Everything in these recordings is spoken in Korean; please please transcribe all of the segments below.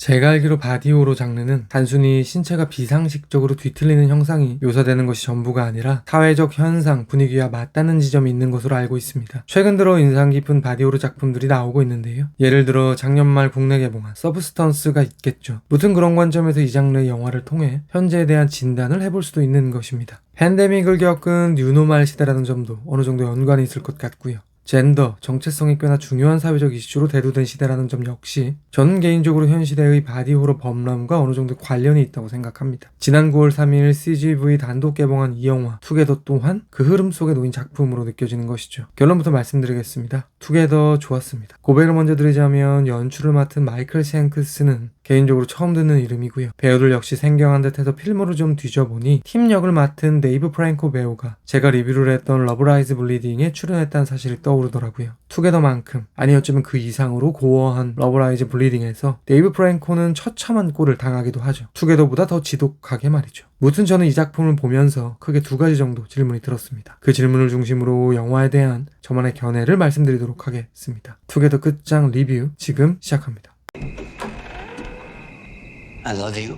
제가 알기로 바디호러 장르는 단순히 신체가 비상식적으로 뒤틀리는 형상이 묘사되는 것이 전부가 아니라 사회적 현상, 분위기와 맞닿는 지점이 있는 것으로 알고 있습니다. 최근 들어 인상 깊은 바디호러 작품들이 나오고 있는데요. 예를 들어 작년 말 국내 개봉한 서브스턴스가 있겠죠. 무튼 그런 관점에서 이 장르의 영화를 통해 현재에 대한 진단을 해볼 수도 있는 것입니다. 팬데믹을 겪은 뉴노말 시대라는 점도 어느 정도 연관이 있을 것 같고요. 젠더, 정체성이 꽤나 중요한 사회적 이슈로 대두된 시대라는 점 역시 저는 개인적으로 현 시대의 바디호러 범람과 어느 정도 관련이 있다고 생각합니다. 지난 9월 3일 CGV 단독 개봉한 이 영화 투게더 또한 그 흐름 속에 놓인 작품으로 느껴지는 것이죠. 결론부터 말씀드리겠습니다. 투게더 좋았습니다. 고백을 먼저 드리자면 연출을 맡은 마이클 쉔크스는 개인적으로 처음 듣는 이름이고요. 배우들 역시 생경한 듯해서 필모를 좀 뒤져보니 팀 역을 맡은 데이브 프랭코 배우가 제가 리뷰를 했던 러브라이즈 블리딩에 출연했다는 사실이 떠오르더라고요. 투게더만큼 아니 어쩌면 그 이상으로 고어한 러브라이즈 블리딩에서 데이브 프랭코는 처참한 꼴을 당하기도 하죠. 투게더보다 더 지독하게 말이죠. 무튼 저는 이 작품을 보면서 크게 두 가지 정도 질문이 들었습니다. 그 질문을 중심으로 영화에 대한 저만의 견해를 말씀드리도록 하겠습니다. 투게더 끝장 리뷰 지금 시작합니다. I love you.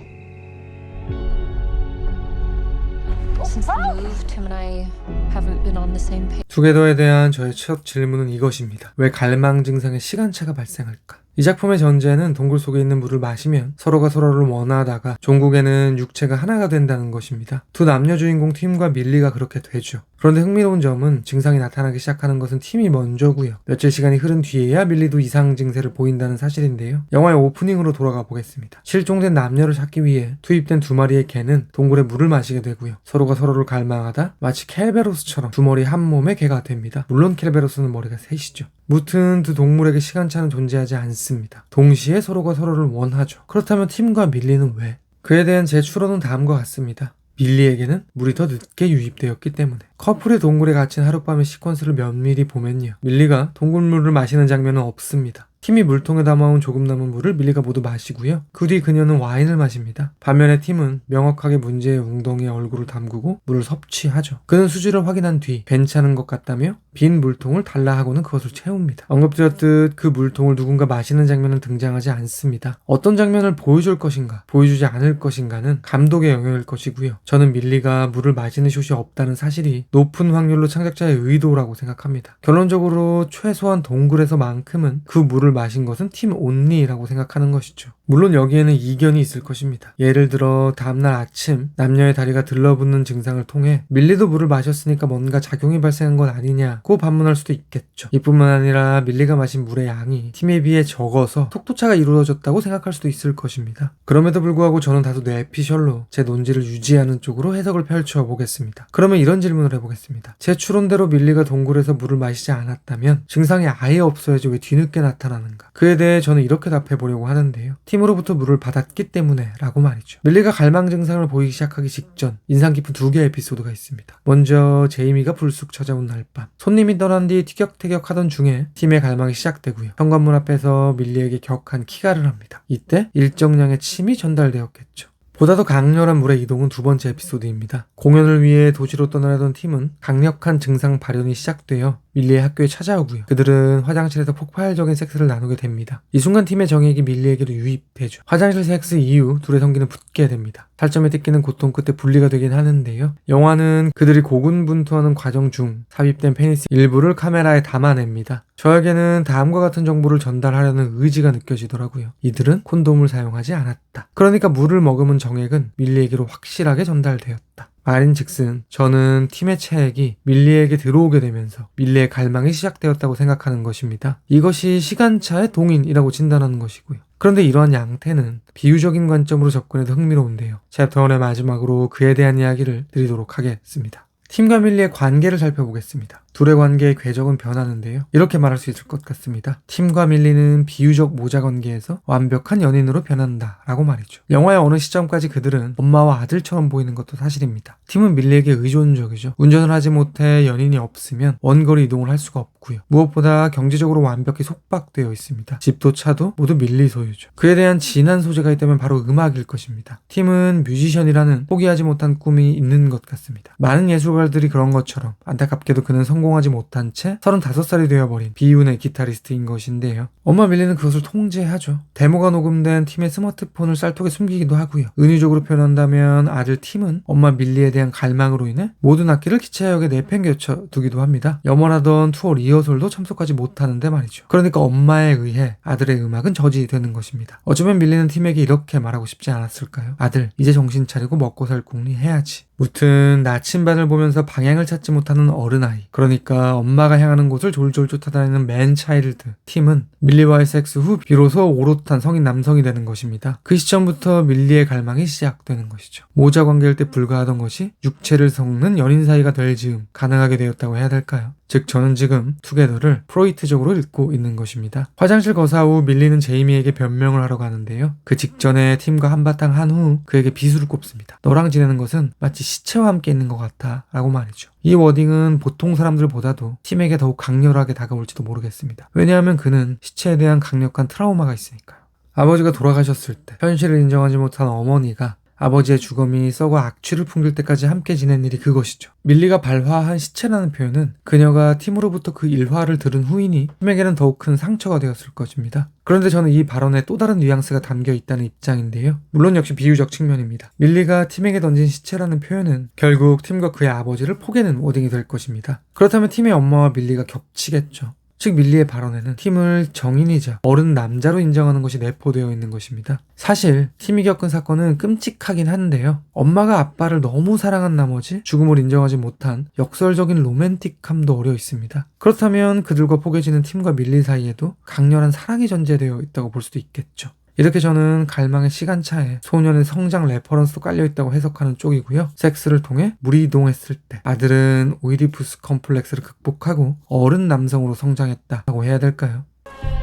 Since we moved, him and I haven't been on the same page. 투게더에 대한 저의 첫 질문은 이것입니다. 왜 갈망 증상의 시간차가 발생할까? 이 작품의 전제는 동굴 속에 있는 물을 마시면 서로가 서로를 원하다가 종국에는 육체가 하나가 된다는 것입니다. 두 남녀 주인공 팀과 밀리가 그렇게 되죠. 그런데 흥미로운 점은 증상이 나타나기 시작하는 것은 팀이 먼저고요. 며칠 시간이 흐른 뒤에야 밀리도 이상 증세를 보인다는 사실인데요. 영화의 오프닝으로 돌아가 보겠습니다. 실종된 남녀를 찾기 위해 투입된 두 마리의 개는 동굴에 물을 마시게 되고요. 서로가 서로를 갈망하다 마치 켈베로스처럼 두 머리 한 몸의 개가 됩니다. 물론 켈베로스는 머리가 셋이죠. 무튼 두 동물에게 시간차는 존재하지 않습니다. 동시에 서로가 서로를 원하죠. 그렇다면 팀과 밀리는 왜? 그에 대한 제 추론은 다음과 같습니다. 밀리에게는 물이 더 늦게 유입되었기 때문에. 커플이 동굴에 갇힌 하룻밤의 시퀀스를 면밀히 보면요. 밀리가 동굴물을 마시는 장면은 없습니다. 팀이 물통에 담아온 조금 남은 물을 밀리가 모두 마시고요. 그 뒤 그녀는 와인을 마십니다. 반면에 팀은 명확하게 문제의 웅덩이에 얼굴을 담그고 물을 섭취하죠. 그는 수지를 확인한 뒤 괜찮은 것 같다며 빈 물통을 달라 하고는 그것을 채웁니다. 언급드렸듯 그 물통을 누군가 마시는 장면은 등장하지 않습니다. 어떤 장면을 보여줄 것인가 보여주지 않을 것인가는 감독의 영역일 것이고요. 저는 밀리가 물을 마시는 숏이 없다는 사실이 높은 확률로 창작자의 의도라고 생각합니다. 결론적으로 최소한 동굴에서만큼은 그 물을 마신 것은 팀 온리라고 생각하는 것이죠. 물론 여기에는 이견이 있을 것입니다. 예를 들어 다음날 아침 남녀의 다리가 들러붙는 증상을 통해 밀리도 물을 마셨으니까 뭔가 작용이 발생한 건 아니냐고 반문할 수도 있겠죠. 이뿐만 아니라 밀리가 마신 물의 양이 팀에 비해 적어서 속도차가 이루어졌다고 생각할 수도 있을 것입니다. 그럼에도 불구하고 저는 다소 뇌피셜로 제 논지를 유지하는 쪽으로 해석을 펼쳐보겠습니다. 그러면 이런 질문을 해보겠습니다. 제 추론대로 밀리가 동굴에서 물을 마시지 않았다면 증상이 아예 없어야지 왜 뒤늦게 나타나는가? 그에 대해 저는 이렇게 답해보려고 하는데요. 팀으로부터 물을 받았기 때문에 라고 말이죠. 밀리가 갈망 증상을 보이기 시작하기 직전 인상 깊은 두 개의 에피소드가 있습니다. 먼저 제이미가 불쑥 찾아온 날 밤 손님이 떠난 뒤 티격태격하던 중에 팀의 갈망이 시작되고요. 현관문 앞에서 밀리에게 격한 키가를 합니다. 이때 일정량의 침이 전달되었겠죠. 보다 더 강렬한 물의 이동은 두 번째 에피소드입니다. 공연을 위해 도시로 떠나려던 팀은 강력한 증상 발현이 시작되어 밀리의 학교에 찾아오고요. 그들은 화장실에서 폭발적인 섹스를 나누게 됩니다. 이 순간 팀의 정액이 밀리에게로 유입되죠. 화장실 섹스 이후 둘의 성기는 붙게 됩니다. 살점에 뜯기는 고통 끝에 분리가 되긴 하는데요. 영화는 그들이 고군분투하는 과정 중 삽입된 페니스 일부를 카메라에 담아냅니다. 저에게는 다음과 같은 정보를 전달하려는 의지가 느껴지더라고요. 이들은 콘돔을 사용하지 않았다. 그러니까 물을 머금은 정액은 밀리에게로 확실하게 전달되었다. 말인즉슨 저는 팀의 체액이 밀리에게 들어오게 되면서 밀리의 갈망이 시작되었다고 생각하는 것입니다. 이것이 시간차의 동인이라고 진단하는 것이고요. 그런데 이러한 양태는 비유적인 관점으로 접근해도 흥미로운데요. 챕터 1의 마지막으로 그에 대한 이야기를 드리도록 하겠습니다. 팀과 밀리의 관계를 살펴보겠습니다. 둘의 관계의 궤적은 변하는데요. 이렇게 말할 수 있을 것 같습니다. 팀과 밀리는 비유적 모자 관계에서 완벽한 연인으로 변한다 라고 말이죠. 영화의 어느 시점까지 그들은 엄마와 아들처럼 보이는 것도 사실입니다. 팀은 밀리에게 의존적이죠. 운전을 하지 못해 연인이 없으면 원거리 이동을 할 수가 없고요. 무엇보다 경제적으로 완벽히 속박되어 있습니다. 집도 차도 모두 밀리 소유죠. 그에 대한 진한 소재가 있다면 바로 음악일 것입니다. 팀은 뮤지션이라는 포기하지 못한 꿈이 있는 것 같습니다. 많은 예술가들이 그런 것처럼 안타깝게도 그는 성공하지 못한 채 35살이 되어버린 비운의 기타리스트인 것인데요. 엄마 밀리는 그것을 통제하죠. 데모가 녹음된 팀의 스마트폰을 쌀통에 숨기기도 하고요. 은유적으로 표현한다면 아들 팀은 엄마 밀리에 대한 갈망으로 인해 모든 악기를 기차역에 내팽개쳐 두기도 합니다. 염원하던 투어 리허설도 참석하지 못하는데 말이죠. 그러니까 엄마에 의해 아들의 음악은 저지되는 것입니다. 어쩌면 밀리는 팀에게 이렇게 말하고 싶지 않았을까요? 아들, 이제 정신 차리고 먹고 살 궁리 해야지. 무튼 나침반을 보면서 방향을 찾지 못하는 어른아이, 그러니까 엄마가 향하는 곳을 졸졸 쫓아다니는 맨차일드 팀은 밀리와의 섹스 후 비로소 오롯한 성인 남성이 되는 것입니다. 그 시점부터 밀리의 갈망이 시작되는 것이죠. 모자 관계일 때 불가하던 것이 육체를 섞는 연인 사이가 될 즈음 가능하게 되었다고 해야 될까요? 즉 저는 지금 투게더를 프로이트적으로 읽고 있는 것입니다. 화장실 거사 후 밀리는 제이미에게 변명을 하러 가는데요. 그 직전에 팀과 한바탕 한 후 그에게 비수를 꼽습니다. 너랑 지내는 것은 마치 시체와 함께 있는 것 같아 라고 말이죠. 이 워딩은 보통 사람들보다도 팀에게 더욱 강렬하게 다가올지도 모르겠습니다. 왜냐하면 그는 시체에 대한 강력한 트라우마가 있으니까요. 아버지가 돌아가셨을 때 현실을 인정하지 못한 어머니가 아버지의 주검이 썩어 악취를 풍길 때까지 함께 지낸 일이 그것이죠. 밀리가 발화한 시체라는 표현은 그녀가 팀으로부터 그 일화를 들은 후이니 팀에게는 더욱 큰 상처가 되었을 것입니다. 그런데 저는 이 발언에 또 다른 뉘앙스가 담겨 있다는 입장인데요. 물론 역시 비유적 측면입니다. 밀리가 팀에게 던진 시체라는 표현은 결국 팀과 그의 아버지를 포개는 워딩이 될 것입니다. 그렇다면 팀의 엄마와 밀리가 겹치겠죠. 즉 밀리의 발언에는 팀을 정인이자 어른 남자로 인정하는 것이 내포되어 있는 것입니다. 사실 팀이 겪은 사건은 끔찍하긴 한데요. 엄마가 아빠를 너무 사랑한 나머지 죽음을 인정하지 못한 역설적인 로맨틱함도 어려 있습니다. 그렇다면 그들과 포개지는 팀과 밀리 사이에도 강렬한 사랑이 전제되어 있다고 볼 수도 있겠죠. 이렇게 저는 갈망의 시간차에 소년의 성장 레퍼런스도 깔려있다고 해석하는 쪽이고요. 섹스를 통해 무리이동했을 때 아들은 오이디푸스 컴플렉스를 극복하고 어른 남성으로 성장했다고 해야 될까요?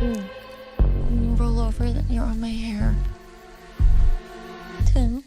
When you roll over, then you're on my hair. Tim.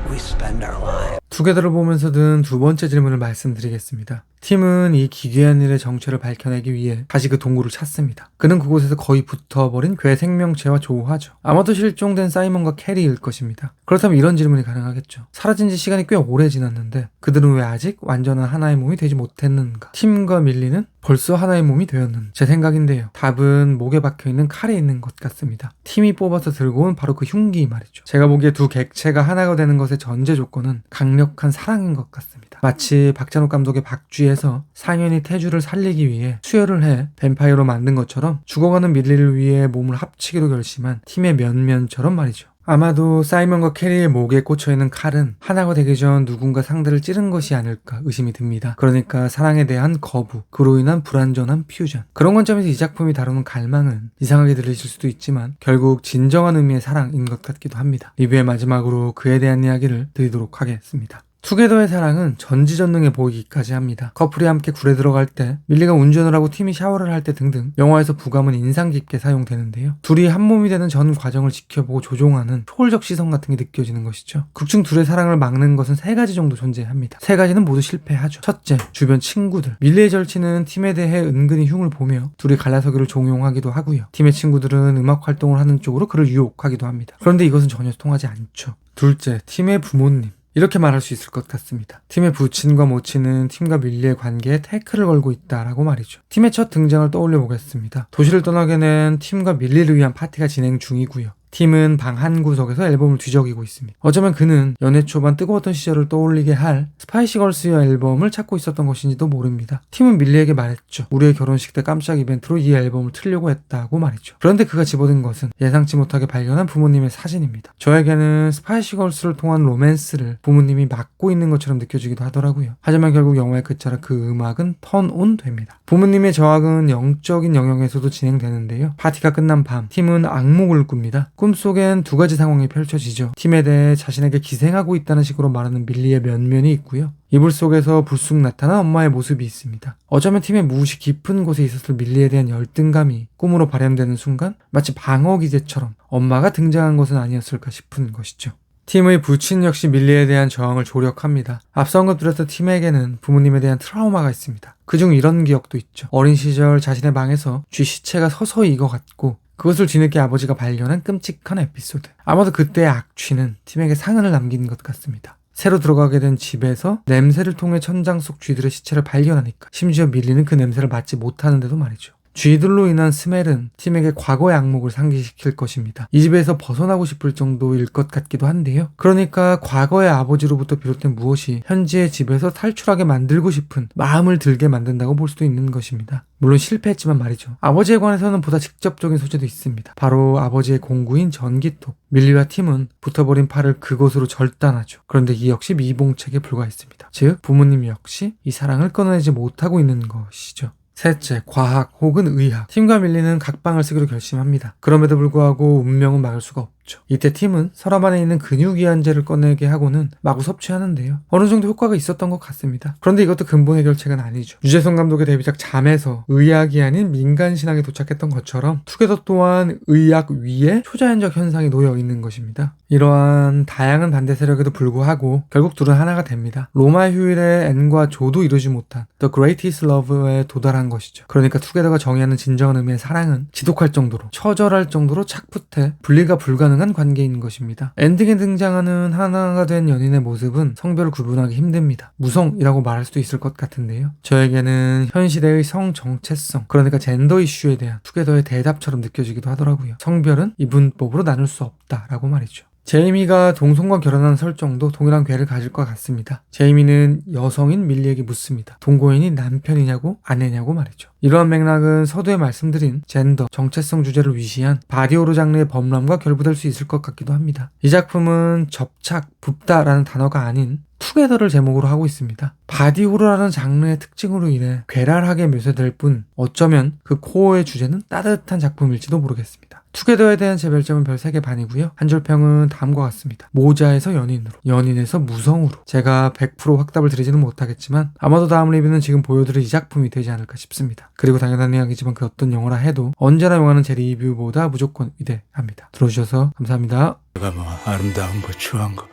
We spend our lives. 투게더를 보면서 든 두 번째 질문을 말씀드리겠습니다. 팀은 이 기괴한 일의 정체를 밝혀내기 위해 다시 그 동굴을 찾습니다. 그는 그곳에서 거의 붙어버린 괴 생명체와 조우하죠. 아마도 실종된 사이먼과 캐리일 것입니다. 그렇다면 이런 질문이 가능하겠죠. 사라진 지 시간이 꽤 오래 지났는데 그들은 왜 아직 완전한 하나의 몸이 되지 못했는가? 팀과 밀리는 벌써 하나의 몸이 되었는지. 제 생각인데요. 답은 목에 박혀있는 칼에 있는 것 같습니다. 팀이 뽑아서 들고 온 바로 그 흉기 말이죠. 제가 보기에 두 객체가 하나가 되는 것의 전제 조건은 강력한 사랑인 것 같습니다. 마치 박찬욱 감독의 박쥐에서 상현이 태주를 살리기 위해 수혈을 해 뱀파이어로 만든 것처럼 죽어가는 밀리를 위해 몸을 합치기로 결심한 팀의 면면처럼 말이죠. 아마도 사이먼과 캐리의 목에 꽂혀있는 칼은 하나가 되기 전 누군가 상대를 찌른 것이 아닐까 의심이 듭니다. 그러니까 사랑에 대한 거부, 그로 인한 불완전한 퓨전. 그런 관점에서 이 작품이 다루는 갈망은 이상하게 들리실 수도 있지만 결국 진정한 의미의 사랑인 것 같기도 합니다. 리뷰의 마지막으로 그에 대한 이야기를 드리도록 하겠습니다. 투게더의 사랑은 전지전능해 보이기까지 합니다. 커플이 함께 굴에 들어갈 때, 밀리가 운전을 하고 팀이 샤워를 할 때 등등 영화에서 부감은 인상 깊게 사용되는데요. 둘이 한 몸이 되는 전 과정을 지켜보고 조종하는 초월적 시선 같은 게 느껴지는 것이죠. 극중 둘의 사랑을 막는 것은 세 가지 정도 존재합니다. 세 가지는 모두 실패하죠. 첫째, 주변 친구들. 밀리의 절친은 팀에 대해 은근히 흉을 보며 둘이 갈라서기를 종용하기도 하고요. 팀의 친구들은 음악 활동을 하는 쪽으로 그를 유혹하기도 합니다. 그런데 이것은 전혀 통하지 않죠. 둘째, 팀의 부모님. 이렇게 말할 수 있을 것 같습니다. 팀의 부친과 모친은 팀과 밀리의 관계에 태클을 걸고 있다라고 말이죠. 팀의 첫 등장을 떠올려 보겠습니다. 도시를 떠나게 된 팀과 밀리를 위한 파티가 진행 중이고요. 팀은 방 한 구석에서 앨범을 뒤적이고 있습니다. 어쩌면 그는 연애 초반 뜨거웠던 시절을 떠올리게 할 스파이시걸스의 앨범을 찾고 있었던 것인지도 모릅니다. 팀은 밀리에게 말했죠. 우리의 결혼식 때 깜짝 이벤트로 이 앨범을 틀려고 했다고 말이죠. 그런데 그가 집어든 것은 예상치 못하게 발견한 부모님의 사진입니다. 저에게는 스파이시걸스를 통한 로맨스를 부모님이 막고 있는 것처럼 느껴지기도 하더라고요. 하지만 결국 영화의 끝자락 그 음악은 턴온 됩니다. 부모님의 저항은 영적인 영역에서도 진행되는데요. 파티가 끝난 밤, 팀은 악몽을 꿉니다. 꿈속엔 두 가지 상황이 펼쳐지죠. 팀에 대해 자신에게 기생하고 있다는 식으로 말하는 밀리의 면면이 있고요. 이불 속에서 불쑥 나타난 엄마의 모습이 있습니다. 어쩌면 팀의 무의식 깊은 곳에 있었을 밀리에 대한 열등감이 꿈으로 발현되는 순간 마치 방어 기제처럼 엄마가 등장한 것은 아니었을까 싶은 것이죠. 팀의 부친 역시 밀리에 대한 저항을 조력합니다. 앞서 언급드렸던 팀에게는 부모님에 대한 트라우마가 있습니다. 그중 이런 기억도 있죠. 어린 시절 자신의 방에서 쥐 시체가 서서히 익어갔고 그것을 뒤늦게 아버지가 발견한 끔찍한 에피소드. 아마도 그때의 악취는 팀에게 상흔을 남긴 것 같습니다. 새로 들어가게 된 집에서 냄새를 통해 천장 속 쥐들의 시체를 발견하니까 심지어 밀리는 그 냄새를 맡지 못하는데도 말이죠. 쥐들로 인한 스멜은 팀에게 과거의 악몽을 상기시킬 것입니다. 이 집에서 벗어나고 싶을 정도일 것 같기도 한데요. 그러니까 과거의 아버지로부터 비롯된 무엇이 현재의 집에서 탈출하게 만들고 싶은 마음을 들게 만든다고 볼 수도 있는 것입니다. 물론 실패했지만 말이죠. 아버지에 관해서는 보다 직접적인 소재도 있습니다. 바로 아버지의 공구인 전기톱. 밀리와 팀은 붙어버린 팔을 그곳으로 절단하죠. 그런데 이 역시 미봉책에 불과했습니다. 즉 부모님 역시 이 사랑을 끊어내지 못하고 있는 것이죠. 셋째, 과학 혹은 의학. 팀과 밀리는 각방을 쓰기로 결심합니다. 그럼에도 불구하고 운명은 막을 수가 없죠. 이때 팀은 서랍 안에 있는 근육이완제를 꺼내게 하고는 마구 섭취하는데요. 어느 정도 효과가 있었던 것 같습니다. 그런데 이것도 근본 해결책은 아니죠. 유재석 감독의 데뷔작 잠에서 의학이 아닌 민간신학에 도착했던 것처럼 투게더 또한 의학 위에 초자연적 현상이 놓여 있는 것입니다. 이러한 다양한 반대 세력에도 불구하고 결국 둘은 하나가 됩니다. 로마 휴일의 앤과 조도 이루지 못한 The Greatest Love에 도달한 것이죠. 그러니까 투게더가 정의하는 진정한 의미의 사랑은 지독할 정도로, 처절할 정도로 착붙해 분리가 불가능한 관계인 것입니다. 엔딩에 등장하는 하나가 된 연인의 모습은 성별을 구분하기 힘듭니다. 무성이라고 말할 수도 있을 것 같은데요. 저에게는 현 시대의 성 정체성, 그러니까 젠더 이슈에 대한 투게더의 대답처럼 느껴지기도 하더라고요. 성별은 이분법으로 나눌 수 없다라고 말이죠. 제이미가 동성과 결혼한 설정도 동일한 궤를 가질 것 같습니다. 제이미는 여성인 밀리에게 묻습니다. 동거인이 남편이냐고 아내냐고 말이죠. 이러한 맥락은 서두에 말씀드린 젠더, 정체성 주제를 위시한 바디호러 장르의 범람과 결부될 수 있을 것 같기도 합니다. 이 작품은 접착, 붓다라는 단어가 아닌 투게더를 제목으로 하고 있습니다. 바디호러라는 장르의 특징으로 인해 괴랄하게 묘사될 뿐 어쩌면 그 코어의 주제는 따뜻한 작품일지도 모르겠습니다. 투게더에 대한 제 별점은 별 3개 반이고요. 한 줄 평은 다음과 같습니다. 모자에서 연인으로, 연인에서 무성으로. 제가 100% 확답을 드리지는 못하겠지만 아마도 다음 리뷰는 지금 보여드릴 이 작품이 되지 않을까 싶습니다. 그리고 당연한 이야기지만 그 어떤 영화라 해도 언제나 영화는 제 리뷰보다 무조건 위대합니다. 들어주셔서 감사합니다. 내가 뭐 아름다운 거, 추한 거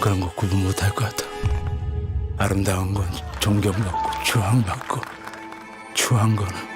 그런 거 구분 못할 것 같아. 아름다운 건 존경받고 추앙받고 추한 거는